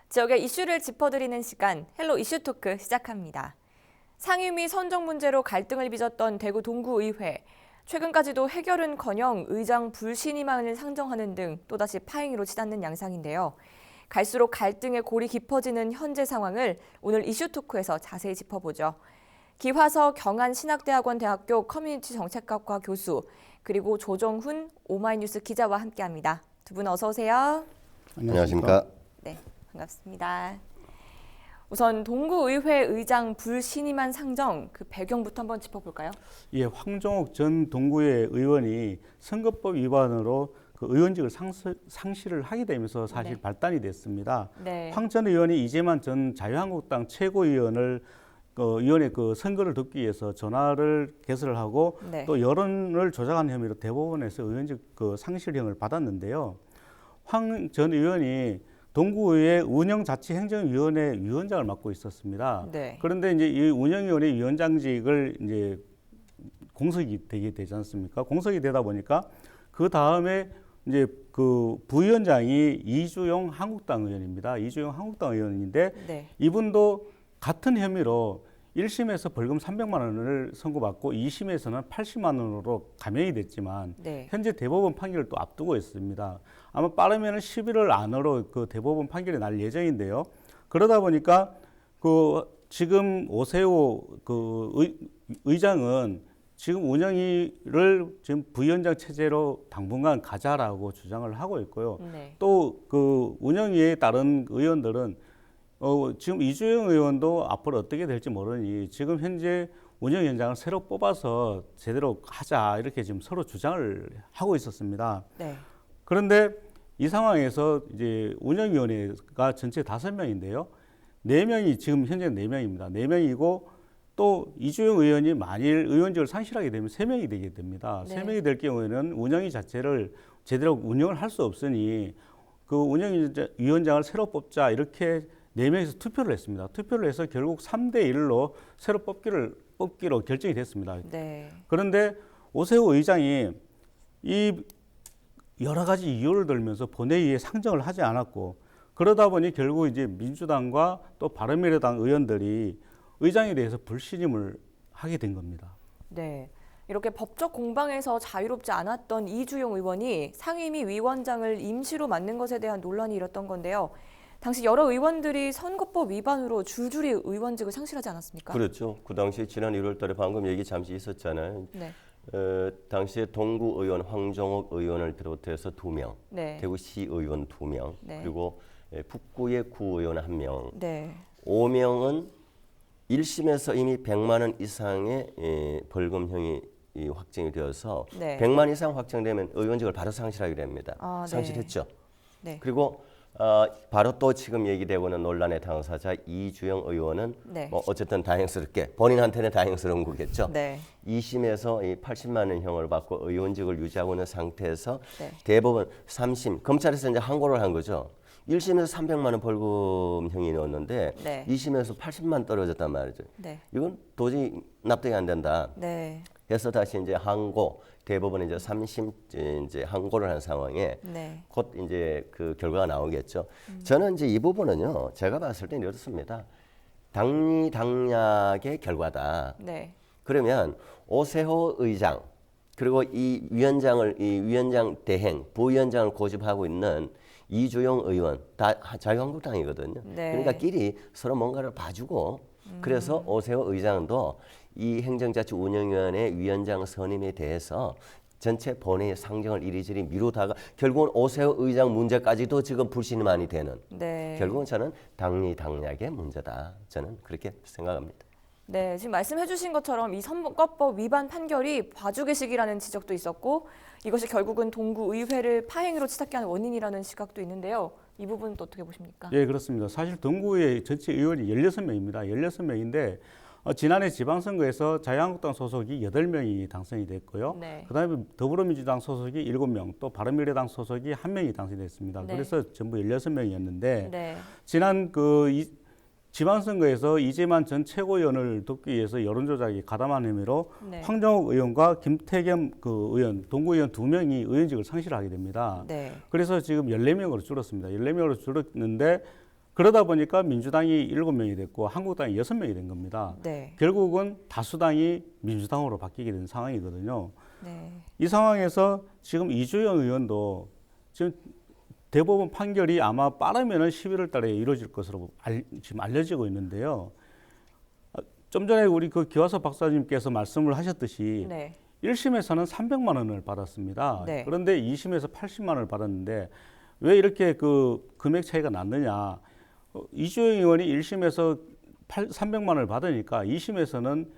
지역의 이슈를 짚어드리는 시간 헬로 이슈 토크 시작합니다. 상임위 선정 문제로 갈등을 빚었던 대구 동구의회. 최근까지도 해결은커녕 의장 불신임안을 상정하는 등 또다시 파행으로 치닫는 양상인데요. 갈수록 갈등의 골이 깊어지는 현재 상황을 오늘 이슈 토크에서 자세히 짚어보죠. 기화서 경안신학대학원 대학교 커뮤니티 정책학과 교수 그리고 조정훈 오마이뉴스 기자와 함께합니다. 두 분 어서 오세요. 안녕하십니까? 네, 반갑습니다. 우선 동구의회 의장 불신임안 상정 그 배경부터 한번 짚어볼까요? 예, 황정옥 전 동구의 의원이 선거법 위반으로 그 의원직을 상실을 하게 되면서 사실 네. 발단이 됐습니다. 네. 황 전 의원이 이재만 전 자유한국당 최고위원을 의원의 그 선거를 돕기 위해서 전화를 개설을 하고 네. 또 여론을 조작한 혐의로 대법원에서 의원직 그 상실형을 받았는데요. 황 전 의원이 동구의회 운영자치행정위원회 위원장을 맡고 있었습니다. 네. 그런데 이제 이 운영위원회 위원장직을 이제 공석이 되게 되지 않습니까? 공석이 되다 보니까 그 다음에 이제 그 부위원장이 이주용 한국당 의원입니다. 이주용 한국당 의원인데 네. 이분도 같은 혐의로 1심에서 벌금 300만 원을 선고받고 2심에서는 80만 원으로 감형이 됐지만 네. 현재 대법원 판결을 또 앞두고 있습니다. 아마 빠르면 11월 안으로 그 대법원 판결이 날 예정인데요. 그러다 보니까 그 지금 오세호 그 의장은 지금 운영위를 지금 부위원장 체제로 당분간 가자라고 주장을 하고 있고요. 네. 또 그 운영위에 따른 의원들은 지금 이주영 의원도 앞으로 어떻게 될지 모르니 지금 현재 운영위원장을 새로 뽑아서 제대로 하자 이렇게 지금 서로 주장을 하고 있었습니다. 네. 그런데 이 상황에서 이제 운영위원회가 전체 5명인데요. 4명이 지금 현재 4명입니다. 4명이고 또 이주영 의원이 만일 의원직을 상실하게 되면 3명이 되게 됩니다. 네. 3명이 될 경우에는 운영위 자체를 제대로 운영을 할 수 없으니 그 운영위원장을 새로 뽑자 이렇게 4명에서 투표를 했습니다. 투표를 해서 결국 3대 1로 새로 뽑기로 결정이 됐습니다. 네. 그런데 오세호 의장이 이 여러 가지 이유를 들면서 본회의에 상정을 하지 않았고 그러다 보니 결국 이제 민주당과 또 바른미래당 의원들이 의장에 대해서 불신임을 하게 된 겁니다. 네. 이렇게 법적 공방에서 자유롭지 않았던 이주용 의원이 상임위 위원장을 임시로 맡는 것에 대한 논란이 일었던 건데요. 당시 여러 의원들이 선거법 위반으로 줄줄이 의원직을 상실하지 않았습니까? 그렇죠. 그 당시 지난 1월 달에 방금 얘기 잠시 있었잖아요. 네. 당시에 동구 의원 황정옥 의원을 비롯해서 2명, 네. 대구시 의원 2명, 네. 그리고 북구의 구의원 1명, 네. 5명은 1심에서 이미 100만 원 이상의 벌금형이 확정이 되어서 네. 100만 이상 확정되면 의원직을 바로 상실하게 됩니다. 아, 네. 상실했죠. 네. 그리고 바로 또 지금 얘기되고 있는 논란의 당사자 이주영 의원은 네. 뭐 어쨌든 다행스럽게 본인한테는 다행스러운 거겠죠. 네. 2심에서 이 80만 원형을 받고 의원직을 유지하고 있는 상태에서 네. 대법원 3심 검찰에서 이제 항고를 한 거죠. 1심에서 300만 원 벌금형이 넣었는데 네. 2심에서 80만 떨어졌단 말이죠. 네. 이건 도저히 납득이 안 된다. 네. 해서 다시 이제 항고 대법원에 이제 3심 이제 항고를 한 상황에 네. 곧 이제 그 결과가 나오겠죠. 저는 이제 이 부분은요, 제가 봤을 때는 이렇습니다. 당리당략의 결과다. 네. 그러면 오세호 의장 그리고 이 위원장 대행 부위원장을 고집하고 있는 이주용 의원 다 자유한국당이거든요. 네. 그러니까 끼리 서로 뭔가를 봐주고 그래서 오세호 의장도 이 행정자치 운영위원회 위원장 선임에 대해서 전체 본회의 상정을 이리저리 미루다가 결국은 오세호 의장 문제까지도 지금 불신임안이 되는 네. 결국은 저는 당리당략의 문제다. 저는 그렇게 생각합니다. 네, 지금 말씀해 주신 것처럼 이 선거법 위반 판결이 봐주기식이라는 지적도 있었고 이것이 결국은 동구의회를 파행으로 치닫게 하는 원인이라는 시각도 있는데요. 이 부분은 또 어떻게 보십니까? 예, 그렇습니다. 사실 동구의 전체 의원이 16명입니다. 16명인데 지난해 지방선거에서 자유한국당 소속이 8명이 당선이 됐고요. 네. 그다음에 더불어민주당 소속이 7명, 또 바른미래당 소속이 1명이 당선이 됐습니다. 네. 그래서 전부 16명이었는데 네. 지난 지방선거에서 이재만 전 최고위원을 돕기 위해서 여론조작이 가담한 혐의로 네. 황정옥 의원과 김태겸 그 의원, 동구의원 2명이 의원직을 상실하게 됩니다. 네. 그래서 지금 14명으로 줄었습니다. 14명으로 줄었는데 그러다 보니까 민주당이 7명이 됐고 한국당이 6명이 된 겁니다. 네. 결국은 다수당이 민주당으로 바뀌게 된 상황이거든요. 네. 이 상황에서 지금 이주영 의원도 지금 대법원 판결이 아마 빠르면은 11월 달에 이루어질 것으로 지금 알려지고 있는데요. 좀 전에 우리 그 기화서 박사님께서 말씀을 하셨듯이 네. 1심에서는 300만 원을 받았습니다. 네. 그런데 2심에서 80만 원을 받았는데 왜 이렇게 그 금액 차이가 났느냐? 이주영 의원이 1심에서 300만 원을 받으니까 2심에서는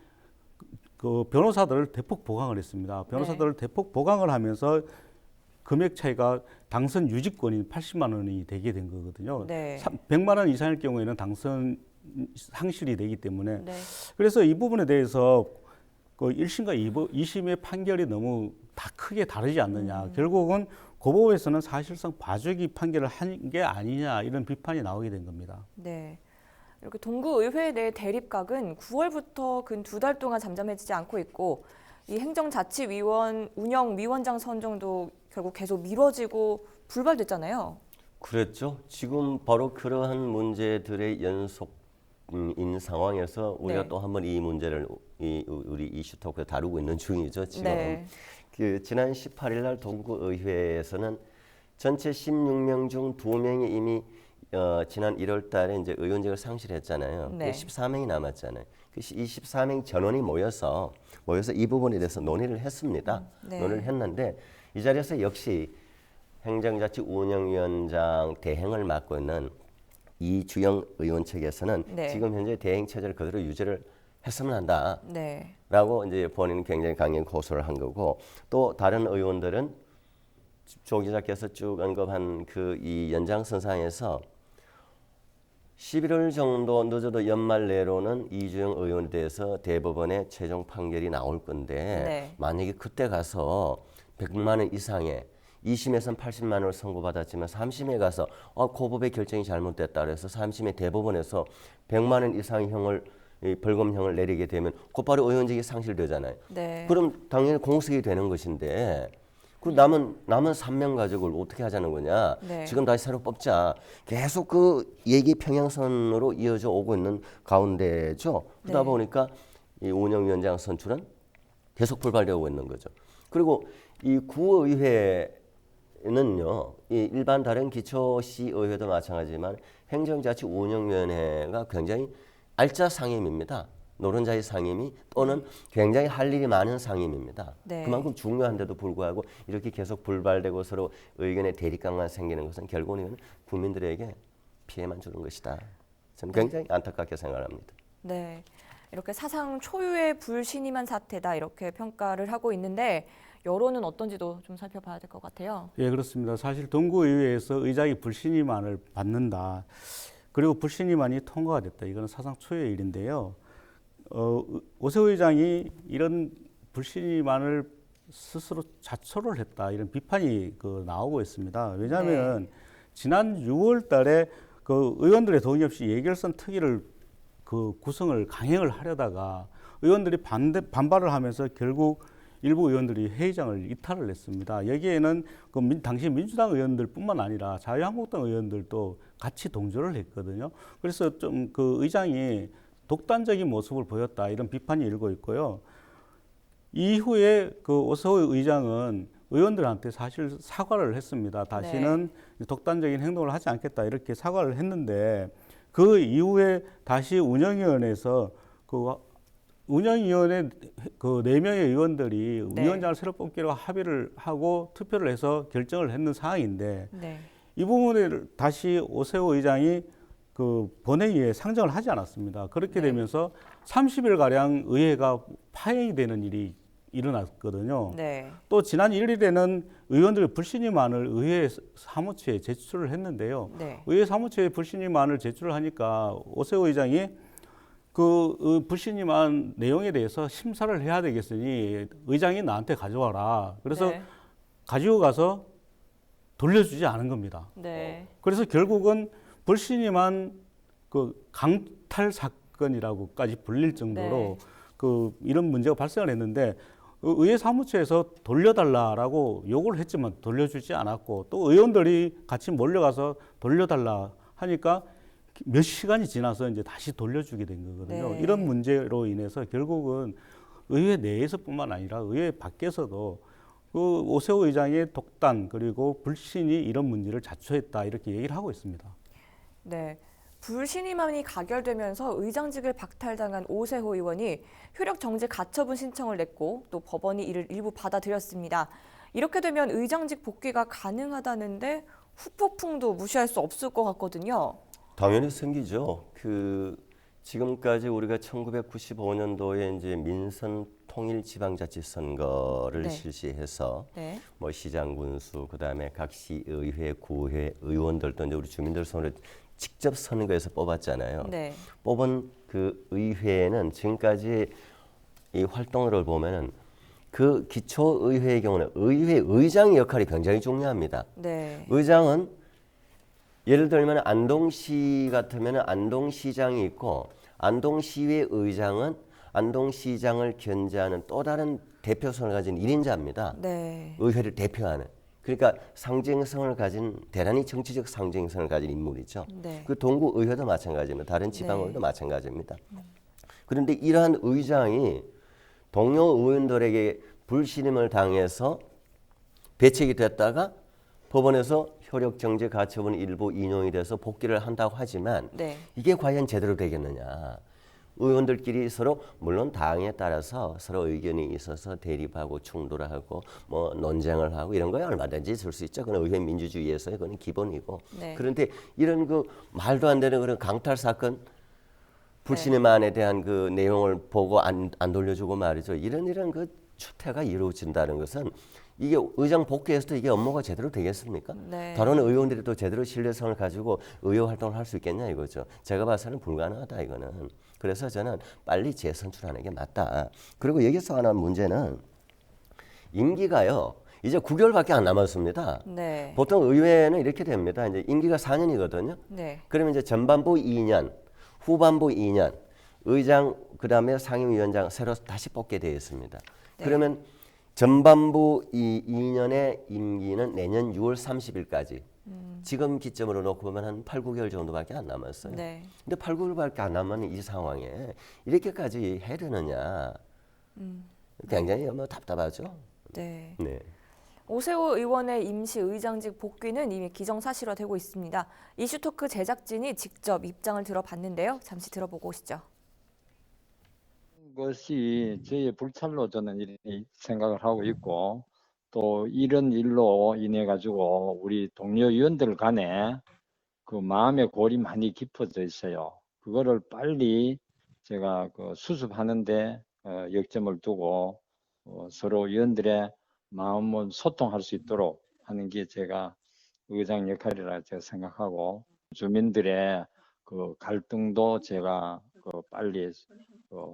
그 변호사들을 대폭 보강을 했습니다. 변호사들을 대폭 보강을 하면서 금액 차이가 당선 유지권인 80만 원이 되게 된 거거든요. 네. 100만 원 이상일 경우에는 당선 상실이 되기 때문에 네. 그래서 이 부분에 대해서 그 1심과 2심의 판결이 너무 다 크게 다르지 않느냐. 결국은 고법에서는 사실상 봐주기 판결을 한 게 아니냐 이런 비판이 나오게 된 겁니다. 네. 이렇게 동구의회 내 대립각은 9월부터 근 2달 동안 잠잠해지지 않고 있고 이 행정자치위원 운영위원장 선정도 결국 계속 미뤄지고 불발됐잖아요. 그랬죠. 지금 바로 그러한 문제들의 연속인 상황에서 우리가 네. 또 한번 이 문제를 우리 이슈토크에 다루고 있는 중이죠. 지금 네. 그 지난 18일 날 동구의회에서는 전체 16명 중 2명이 이미 지난 1월 달에 이제 의원직을 상실했잖아요. 네. 14명이 남았잖아요. 그 24명 전원이 모여서 이 부분에 대해서 논의를 했습니다. 네. 논의를 했는데 이 자리에서 역시 행정자치 운영위원장 대행을 맡고 있는 이주영 의원 측에서는 네. 지금 현재 대행 체제를 그대로 유지를 했으면 한다. 네. 라고 이제 본인은 굉장히 강하게 고소를 한 거고 또 다른 의원들은 조 기자께서 쭉 언급한 그 이 연장선상에서 11월 정도 늦어도 연말 내로는 이주영 의원에 대해서 대법원의 최종 판결이 나올 건데 네. 만약에 그때 가서 100만 원 이상의 2심에서는 80만 원을 선고받았지만 3심에 가서 고법의 결정이 잘못됐다 그래서 3심의 대법원에서 100만 원 이상의 벌금형을 내리게 되면 곧바로 의원직이 상실되잖아요. 네. 그럼 당연히 공석이 되는 것인데 그 남은 3명 가지고 어떻게 하자는 거냐. 네. 지금 다시 새로 뽑자. 계속 그 얘기 평행선으로 이어져 오고 있는 가운데죠. 그러다 네. 보니까 이 운영위원장 선출은 계속 불발되고 있는 거죠. 그리고 이 구의회는요, 이 일반 다른 기초시의회도 마찬가지지만 행정자치운영위원회가 굉장히 알짜 상임입니다. 노른자의 상임이 또는 굉장히 할 일이 많은 상임입니다. 네. 그만큼 중요한데도 불구하고 이렇게 계속 불발되고 서로 의견의 대립각만 생기는 것은 결국은 이건 국민들에게 피해만 주는 것이다. 저는 굉장히 안타깝게 생각합니다. 네. 이렇게 사상 초유의 불신임한 사태다 이렇게 평가를 하고 있는데 여론은 어떤지도 좀 살펴봐야 될 것 같아요. 예, 그렇습니다. 사실 동구의회에서 의장이 불신임안을 받는다. 그리고 불신임안이 통과가 됐다. 이거는 사상 초유의 일인데요. 오세훈 의장이 이런 불신임안을 스스로 자초를 했다. 이런 비판이 나오고 있습니다. 왜냐하면 지난 6월달에 그 의원들의 동의 없이 예결선 특위를 구성을 강행을 하려다가 의원들이 반발을 하면서 결국 일부 의원들이 회의장을 이탈을 했습니다. 여기에는 당시 민주당 의원들뿐만 아니라 자유한국당 의원들도 같이 동조를 했거든요. 그래서 좀 그 의장이 독단적인 모습을 보였다 이런 비판이 일고 있고요. 이후에 그 오세훈 의장은 의원들한테 사실 사과를 했습니다. 다시는 독단적인 행동을 하지 않겠다 이렇게 사과를 했는데 그 이후에 다시 운영위원회에서 운영위원회 4명의 의원들이 위원장을 새로 뽑기로 합의를 하고 투표를 해서 결정을 했는 상황인데 네. 이 부분을 다시 오세훈 의장이 본회의에 상정을 하지 않았습니다. 그렇게 되면서 30일 가량 의회가 파행이 되는 일이 일어났거든요. 네. 또 지난 1일에는 의원들의 불신임안을 의회 사무처에 제출을 했는데요. 네. 의회 사무처에 불신임안을 제출을 하니까 오세훈 의장이 불신임안 내용에 대해서 심사를 해야 되겠으니 의장이 나한테 가져와라. 그래서 네. 가지고 가서 돌려주지 않은 겁니다. 네. 그래서 결국은 불신임한 강탈 사건이라고까지 불릴 정도로 이런 문제가 발생을 했는데 의회 사무처에서 돌려달라라고 요구를 했지만 돌려주지 않았고 또 의원들이 같이 몰려가서 돌려달라 하니까 몇 시간이 지나서 이제 다시 돌려주게 된 거거든요. 네. 이런 문제로 인해서 결국은 의회 내에서뿐만 아니라 의회 밖에서도 그 오세훈 의장의 독단 그리고 불신이 이런 문제를 자초했다 이렇게 얘기를 하고 있습니다. 네. 불신임안이 가결되면서 의장직을 박탈당한 오세호 의원이 효력 정지 가처분 신청을 냈고 또 법원이 이를 일부 받아들였습니다. 이렇게 되면 의장직 복귀가 가능하다는데 후폭풍도 무시할 수 없을 것 같거든요. 당연히 생기죠. 지금까지 우리가 1995년도에 이제 민선 통일 지방자치 선거를 네. 실시해서 네. 뭐 시장 군수 그다음에 각 시의회, 구의회 의원들도 이제 우리 주민들 손으로 직접 선거에서 뽑았잖아요. 네. 뽑은 그 의회는 지금까지 이 활동을 보면은 그 기초의회의 경우는 의회 의장의 역할이 굉장히 중요합니다. 네. 의장은 예를 들면 안동시 같으면 안동시장이 있고 안동시의 의장은 안동시장을 견제하는 또 다른 대표성을 가진 1인자입니다. 네. 의회를 대표하는. 그러니까 상징성을 가진 대단히 정치적 상징성을 가진 인물이죠. 네. 그 동구의회도 마찬가지입니다. 다른 지방의회도 네. 마찬가지입니다. 그런데 이러한 의장이 동료 의원들에게 불신임을 당해서 배책이 됐다가 법원에서 효력 정지 가처분 일부 인용이 돼서 복귀를 한다고 하지만 네. 이게 과연 제대로 되겠느냐. 의원들끼리 서로 물론 당에 따라서 서로 의견이 있어서 대립하고 충돌하고 뭐 논쟁을 하고 이런 거야 얼마든지 있을 수 있죠. 그건 의회 민주주의에서의 그건 기본이고. 네. 그런데 이런 그 말도 안 되는 그런 강탈 사건 불신임안에 대한 그 내용을 보고 안 돌려주고 말이죠. 이런 그 추태가 이루어진다는 것은 이게 의장 복귀에서도 이게 업무가 제대로 되겠습니까? 네. 다른 의원들이 또 제대로 신뢰성을 가지고 의회 활동을 할 수 있겠냐 이거죠. 제가 봐서는 불가능하다 이거는. 그래서 저는 빨리 재선출하는 게 맞다. 그리고 여기서 하나 문제는 임기가요. 이제 9개월밖에 안 남았습니다. 네. 보통 의회는 이렇게 됩니다. 이제 임기가 4년이거든요. 네. 그러면 이제 전반부 2년, 후반부 2년, 의장 그다음에 상임위원장 새로 다시 뽑게 되어 있습니다. 네. 그러면 전반부 2년의 임기는 내년 6월 30일까지. 지금 기점으로 놓고 보면 한 8, 9개월 정도밖에 안 남았어요. 네. 근데 8, 9개월밖에 안 남은 이 상황에 이렇게까지 해야 되느냐. 굉장히 뭐 답답하죠. 네. 네. 오세호 의원의 임시 의장직 복귀는 이미 기정사실화되고 있습니다. 이슈토크 제작진이 직접 입장을 들어봤는데요. 잠시 들어보고 오시죠. 것이 저의 불찰로 저는 이렇게 생각을 하고 있고 또 이런 일로 인해 가지고 우리 동료 의원들 간에 그 마음의 골이 많이 깊어져 있어요. 그거를 빨리 제가 그 수습하는데 역점을 두고 서로 의원들의 마음을 소통할 수 있도록 하는 게 제가 의장 역할이라 제가 생각하고 주민들의 그 갈등도 제가 그 빨리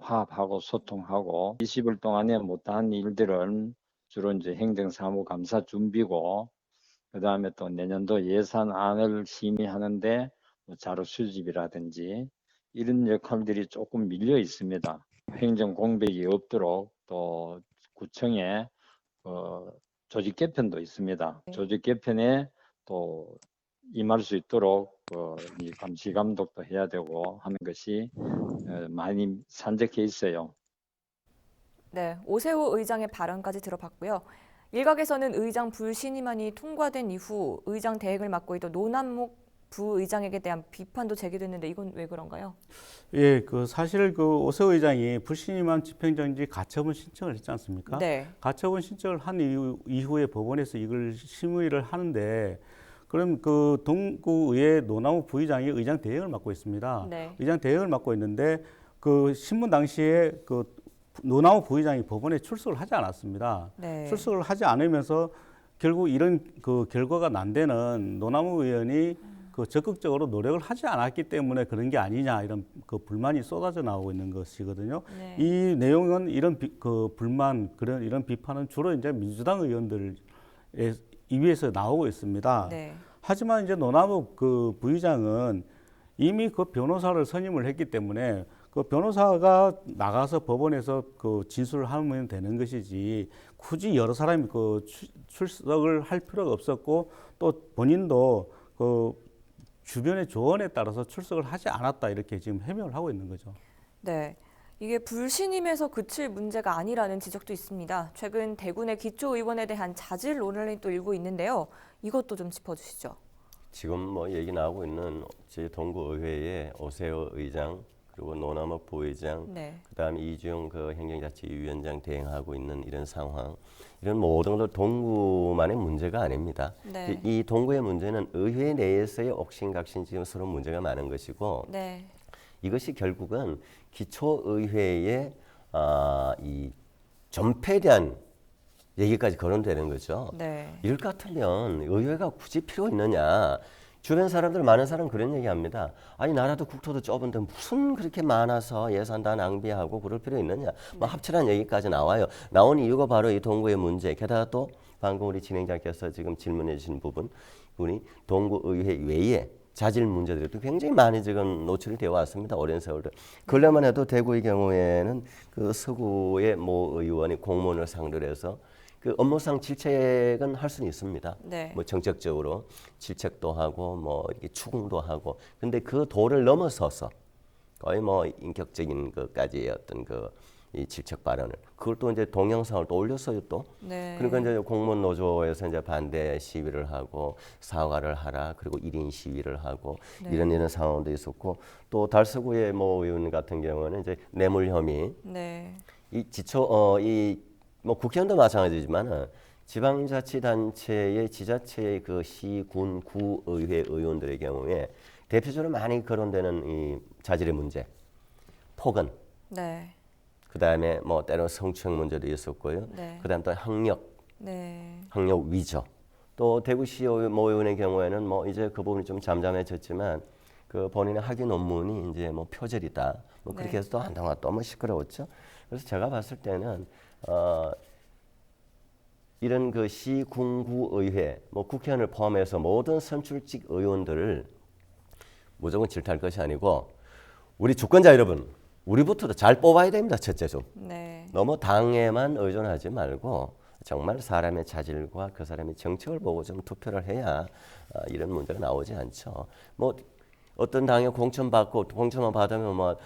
화합하고 소통하고 20일 동안에 못한 일들은 주로 이제 행정사무감사 준비고 그 다음에 또 내년도 예산안을 심의하는데 뭐 자료 수집이라든지 이런 역할들이 조금 밀려 있습니다. 행정 공백이 없도록 또 구청에 조직 개편도 있습니다. 조직 개편에 또 임할 수 있도록 이 감시 감독도 해야 되고 하는 것이 많이 산적해 있어요. 네, 오세호 의장의 발언까지 들어봤고요. 일각에서는 의장 불신임안이 통과된 이후 의장 대행을 맡고 있던 노남목 부의장에게 대한 비판도 제기됐는데 이건 왜 그런가요? 예, 그 사실 그 오세훈 의장이 불신임한 집행정지 가처분 신청을 했지 않습니까? 네. 가처분 신청을 한 이후에 법원에서 이걸 심의를 하는데 그럼 그 동구의회 노남욱 부의장이 의장 대행을 맡고 있습니다. 네. 의장 대행을 맡고 있는데 그 신문 당시에 그 노남욱 부의장이 법원에 출석을 하지 않았습니다. 네. 출석을 하지 않으면서 결국 이런 그 결과가 난 데는 노남욱 의원이 그 적극적으로 노력을 하지 않았기 때문에 그런 게 아니냐 이런 그 불만이 쏟아져 나오고 있는 것이거든요. 네. 이 내용은 이런 그 불만 그런 이런 비판은 주로 이제 민주당 의원들의 입에서 나오고 있습니다. 네. 하지만 이제 노남욱 그 부의장은 이미 그 변호사를 선임을 했기 때문에 그 변호사가 나가서 법원에서 그 진술을 하면 되는 것이지 굳이 여러 사람이 그 출석을 할 필요가 없었고 또 본인도 그 주변의 조언에 따라서 출석을 하지 않았다 이렇게 지금 해명을 하고 있는 거죠. 네. 이게 불신임에서 그칠 문제가 아니라는 지적도 있습니다. 최근 대구 내 기초의원에 대한 자질 논란이 또 일고 있는데요. 이것도 좀 짚어주시죠. 지금 뭐 얘기 나오고 있는 제 동구의회의 오세호 의장 그리고 노남욱 부의장 네. 그다음에 이주영 그 행정자치위원장 대행하고 있는 이런 상황 이런 모든 것 동구만의 문제가 아닙니다. 네. 이 동구의 문제는 의회 내에서의 옥신각신지금스러운 문제가 많은 것이고 네. 이것이 결국은 기초의회의 이 존폐에 대한 얘기까지 거론되는 거죠. 네. 이럴 것 같으면 의회가 굳이 필요 있느냐. 주변 사람들 많은 사람 그런 얘기합니다. 아니 나라도 국토도 좁은데 무슨 그렇게 많아서 예산 다 낭비하고 그럴 필요 있느냐. 뭐 합치란 얘기까지 나와요. 나온 이유가 바로 이 동구의 문제. 게다가 또 방금 우리 진행자께서 지금 질문해 주신 부분이 동구의회 외에 자질 문제들이 또 굉장히 많이 지금 노출이 되어 왔습니다. 오랜 세월. 근래만 해도 대구의 경우에는 그 서구의 모 의원이 공무원을 상대로 해서 그 업무상 질책은 할 수는 있습니다. 네. 뭐 정책적으로 질책도 하고 뭐 이렇게 추궁도 하고. 근데 그 도를 넘어서서 거의 뭐 인격적인 것까지의 어떤 이 질책 발언을 그걸 또 이제 동영상을 또 올렸어요 또. 네. 그러니까 이제 공무원 노조에서 이제 반대 시위를 하고 사과를 하라 그리고 1인 시위를 하고 네. 이런 상황도 있었고 또 달서구의 모 의원 같은 경우는 이제 뇌물 혐의 네. 이 뭐 국회의원도 마찬가지지만은 지방자치단체의 지자체의 그 시, 군, 구 의회 의원들의 경우에 대표적으로 많이 거론되는 이 자질의 문제, 폭언, 네. 그다음에 뭐 때로 성추행 문제도 있었고요. 네. 그다음 또 학력 네. 위조. 또 대구시 모 의원의 경우에는 뭐 이제 그 부분이 좀 잠잠해졌지만 그 본인의 학위 논문이 이제 뭐 표절이다. 뭐 그렇게 네. 해서 또 한동안 너무 시끄러웠죠. 그래서 제가 봤을 때는 이런 그 시, 군, 구 의회, 뭐 국회의원을 포함해서 모든 선출직 의원들을 무조건 질타할 것이 아니고 우리 주권자 여러분, 우리부터도 잘 뽑아야 됩니다. 첫째 좀. 네. 너무 당에만 의존하지 말고 정말 사람의 자질과 그 사람의 정책을 보고 좀 투표를 해야 이런 문제가 나오지 않죠. 뭐 어떤 당에 공천만 받으면 뭐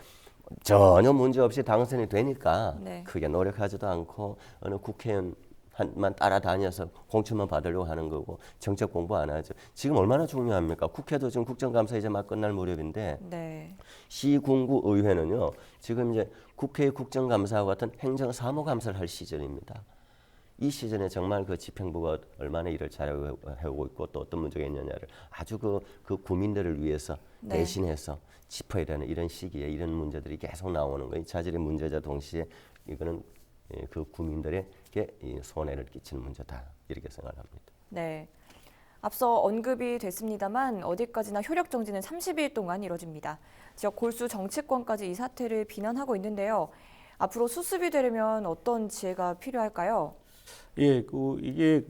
전혀 문제 없이 당선이 되니까 네. 크게 노력하지도 않고 어느 국회의원만 따라다녀서 공천만 받으려고 하는 거고 정책 공부 안 하죠. 지금 얼마나 중요합니까? 국회도 지금 국정감사 이제 막 끝날 무렵인데 네. 시군구 의회는요 지금 이제 국회의 국정감사와 같은 행정사무감사를 할 시즌입니다. 이 시즌에 정말 그 집행부가 얼마나 일을 잘해오고 있고 또 어떤 문제가 있느냐를 아주 그 국민들을 위해서 네. 대신해서 짚어야 되는 이런 시기에 이런 문제들이 계속 나오는 거예요. 자질의 문제자 동시에 이거는 그 국민들에게 이 손해를 끼치는 문제다 이렇게 생각합니다. 네. 앞서 언급이 됐습니다만 어디까지나 효력 정지는 30일 동안 이뤄집니다. 지역 골수 정치권까지 이 사태를 비난하고 있는데요. 앞으로 수습이 되려면 어떤 지혜가 필요할까요? 예, 이게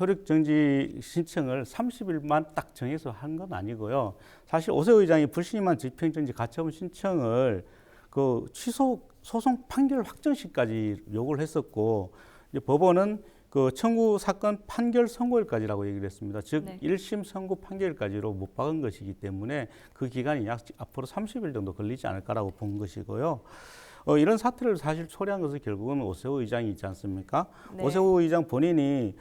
효력 정지 신청을 30일만 딱 정해서 한 건 아니고요. 사실 오세호 의장이 불신임한 집행정지 가처분 신청을 그 취소 소송 판결 확정 시까지 요구를 했었고 이제 법원은 그 청구 사건 판결 선고일까지라고 얘기를 했습니다. 즉 네. 1심 선고 판결까지로 못 박은 것이기 때문에 그 기간이 약 앞으로 30일 정도 걸리지 않을까라고 본 것이고요. 이런 사태를 사실 초래한 것은 결국은 오세호 의장이 있지 않습니까? 네. 오세호 의장 본인이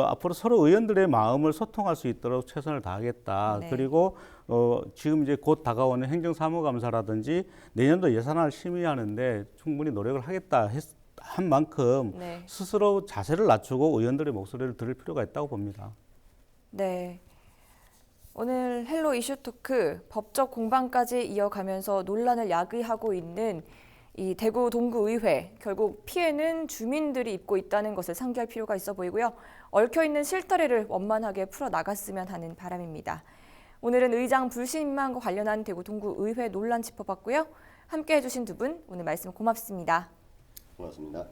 앞으로 서로 의원들의 마음을 소통할 수 있도록 최선을 다하겠다. 네. 그리고 지금 이제 곧 다가오는 행정사무감사라든지 내년도 예산안을 심의하는데 충분히 노력을 하겠다 한 만큼 네. 스스로 자세를 낮추고 의원들의 목소리를 들을 필요가 있다고 봅니다. 네. 오늘 헬로 이슈 토크 법적 공방까지 이어가면서 논란을 야기하고 있는 이 대구 동구의회, 결국 피해는 주민들이 입고 있다는 것을 상기할 필요가 있어 보이고요. 얽혀있는 실타래를 원만하게 풀어나갔으면 하는 바람입니다. 오늘은 의장 불신임과 관련한 대구 동구의회 논란 짚어봤고요. 함께 해주신 두 분 오늘 말씀 고맙습니다. 고맙습니다.